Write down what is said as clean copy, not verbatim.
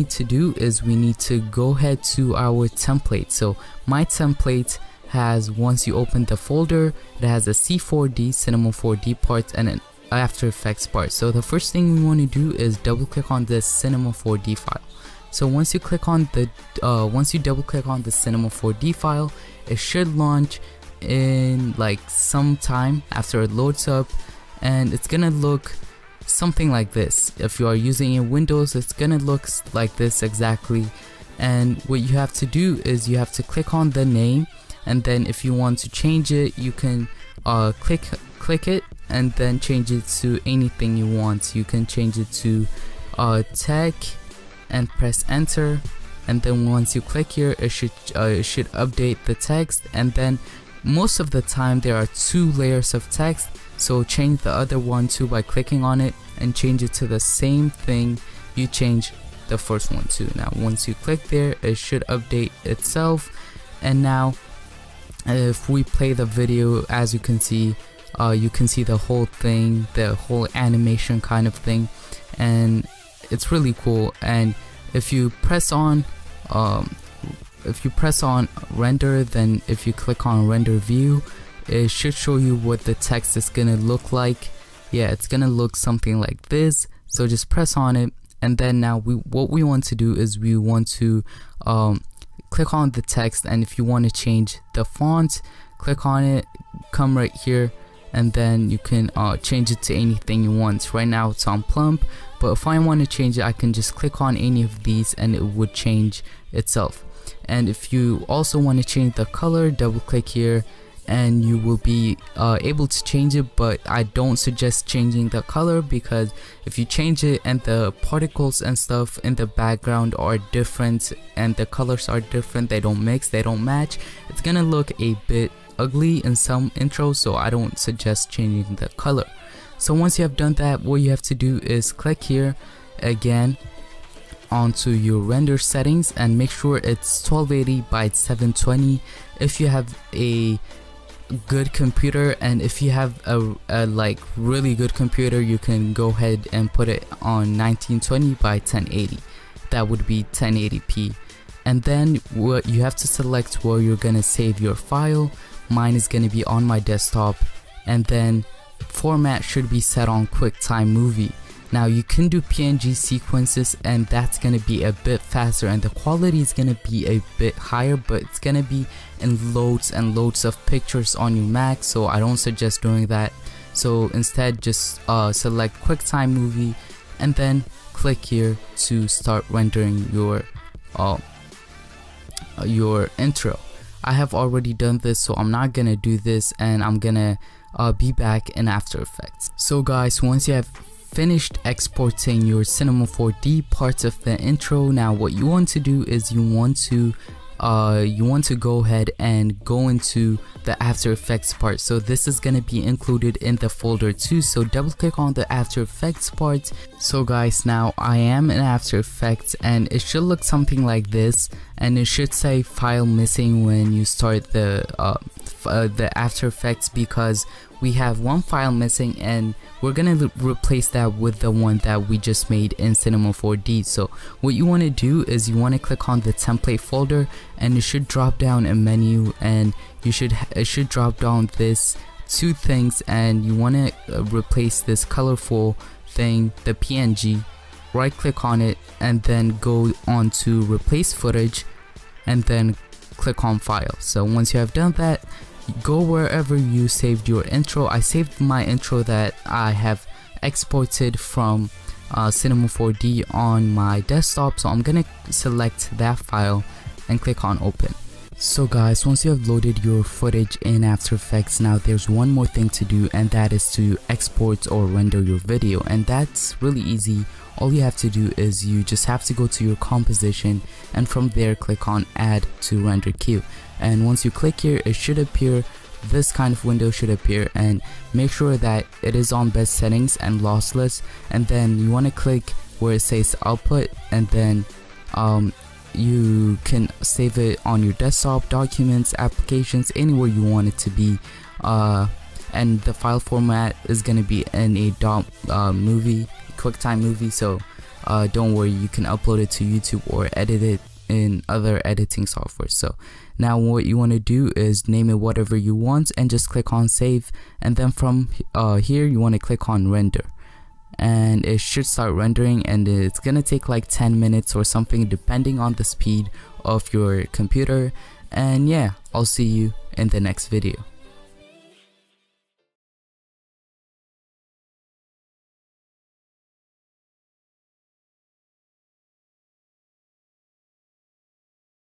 need to do is we need to go ahead to our template. So my template has, once you open the folder, it has a C4D, Cinema 4D part, and an After Effects part. So the first thing we want to do is double click on this Cinema 4D file. So once you click on the double click on the Cinema 4D file, it should launch in like some time after it loads up, and it's gonna look something like this. If you are using in Windows, it's gonna look like this exactly. And what you have to do is you have to click on the name, and then if you want to change it, you can click it and then change it to anything you want. You can change it to tech and press enter, and then once you click here, it should update the text. And then most of the time there are 2 layers of text, so change the other one too by clicking on it and change it to the same thing you changed the first one to. Now once you click there, it should update itself. And now if we play the video, as you can see the whole thing, the whole animation kind of thing, and it's really cool. And if you press on render, then if you click on render view, it should show you what the text is gonna look like. Yeah, it's gonna look something like this. So just press on it, and then now what we want to do is we want to click on the text, and if you want to change the font, click on it, come right here, and then you can change it to anything you want. Right now it's on plump, but if I want to change it, I can just click on any of these and it would change itself. And if you also want to change the color, double click here and you will be able to change it, but I don't suggest changing the color, because if you change it and the particles and stuff in the background are different and the colors are different, they don't mix, they don't match, it's gonna look a bit ugly in some intros, so I don't suggest changing the color. So once you have done that, what you have to do is click here again onto your render settings and make sure it's 1280 by 720 if you have a good computer. And if you have a like really good computer, you can go ahead and put it on 1920 by 1080. That would be 1080p. And then what you have to select where you're gonna save your file. Mine is gonna be on my desktop, and then format should be set on QuickTime Movie. Now you can do PNG sequences, and that's gonna be a bit faster and the quality is gonna be a bit higher, but it's gonna be in loads and loads of pictures on your Mac, so I don't suggest doing that. So instead just select QuickTime Movie and then click here to start rendering your intro. I have already done this, so I'm not gonna do this, and I'm gonna be back in After Effects. So guys, once you have finished exporting your Cinema 4D parts of the intro, now what you want to do is you want to go ahead and go into the After Effects part. So this is going to be included in the folder too, so double click on the After Effects part. So guys, now I am in After Effects and it should look something like this, and it should say file missing when you start the After Effects, because we have one file missing and we're gonna replace that with the one that we just made in Cinema 4D. So what you want to do is you want to click on the template folder, and it should drop down a menu, and it should drop down this 2 things, and you want to replace this colorful thing, the PNG. Right click on it and then go on to replace footage and then click on file. So once you have done that, go wherever you saved your intro. I saved my intro that I have exported from Cinema 4D on my desktop, so I'm gonna select that file and click on open. So guys, once you have loaded your footage in After Effects, now there's one more thing to do, and that is to export or render your video, and that's really easy. All you have to do is you just have to go to your composition, and from there click on add to render queue. And once you click here, it should appear, this kind of window should appear, and make sure that it is on best settings and lossless, and then you want to click where it says output, and then you can save it on your desktop, documents, applications, anywhere you want it to be, and the file format is going to be in a movie, QuickTime Movie. So don't worry, you can upload it to YouTube or edit it in other editing software. So now what you want to do is name it whatever you want and just click on save, and then from here you want to click on render, and it should start rendering, and it's gonna take like 10 minutes or something depending on the speed of your computer. And yeah, I'll see you in the next video.